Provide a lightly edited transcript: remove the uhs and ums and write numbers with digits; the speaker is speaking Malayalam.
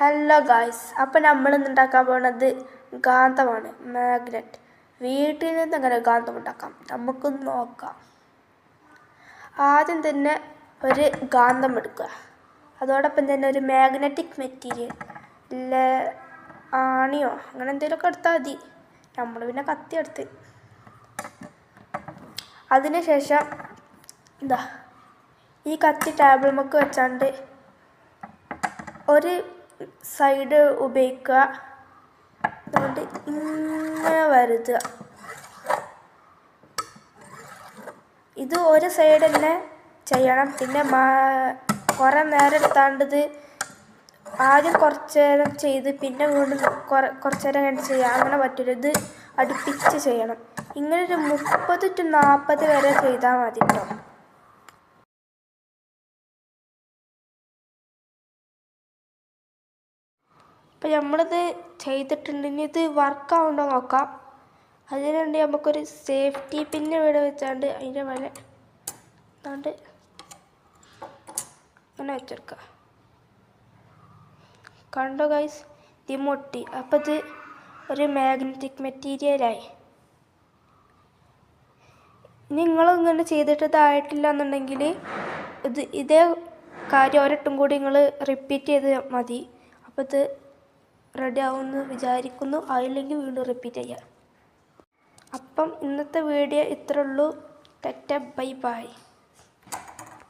ഹലോ ഗായ്സ്, അപ്പം നമ്മൾ ഇന്ന് ഉണ്ടാക്കാൻ പോകുന്നത് ഗാന്ധമാണ്, മാഗ്നറ്റ്. വീട്ടിൽ നിന്ന് എങ്ങനെ ഗാന്ധം ഉണ്ടാക്കാം നമുക്കൊന്ന് നോക്കാം. ആദ്യം തന്നെ ഒരു ഗാന്ധം എടുക്കുക. അതോടൊപ്പം തന്നെ ഒരു മാഗ്നറ്റിക് മെറ്റീരിയൽ, ഇല്ല ആണിയോ അങ്ങനെ എന്തെങ്കിലുമൊക്കെ എടുത്താൽ മതി. നമ്മൾ പിന്നെ കത്തി എടുത്ത്. അതിനുശേഷം ഈ കത്തി ടേബിൾമൊക്കെ വെച്ചാണ്ട് ഒരു സൈഡ് ഉപയോഗിക്കുക. അതുകൊണ്ട് ഇങ്ങനെ വരുത്തുക. ഇത് ഒരു സൈഡ് തന്നെ ചെയ്യണം. പിന്നെ കുറേ നേരം എടുത്താണ്ടത് ആദ്യം കുറച്ച് നേരം ചെയ്ത് പിന്നെ വീണ്ടും കുറച്ച് നേരം കഴിഞ്ഞ് ചെയ്യുക. അങ്ങനെ പറ്റില്ല. ഇത് അടുപ്പിച്ച് ചെയ്യണം. ഇങ്ങനെ ഒരു 30 to 40 വരെ ചെയ്താൽ മതി കേട്ടോ. അപ്പം നമ്മളിത് ചെയ്തിട്ടുണ്ട്. ഇനി ഇത് വർക്കാവുണ്ടോ നോക്കാം. അതിനുവേണ്ടി നമുക്കൊരു സേഫ്റ്റി പിന്ന് ഇവിടെ വെച്ചാണ്ട് അതിൻ്റെ മേലെ അതുകൊണ്ട് അങ്ങനെ വെച്ചെടുക്കുക. കണ്ടോ ഗൈസ്, ഇത് മുട്ടി. അപ്പം ഇത് ഒരു മാഗ്നറ്റിക് മെറ്റീരിയലായി. നിങ്ങളിങ്ങനെ ചെയ്തിട്ട് ഇതായിട്ടില്ല എന്നുണ്ടെങ്കിൽ ഇതേ കാര്യം ഒരിട്ടും കൂടി നിങ്ങൾ റിപ്പീറ്റ് ചെയ്ത് മതി. അപ്പോൾ ഇത് റെഡി ആവുമെന്ന് വിചാരിക്കുന്നു. ആയില്ലെങ്കിൽ വീണ്ടും റിപ്പീറ്റ് ചെയ്യാം. അപ്പം ഇന്നത്തെ വീഡിയോ ഇത്രയുള്ളൂ. Bye by.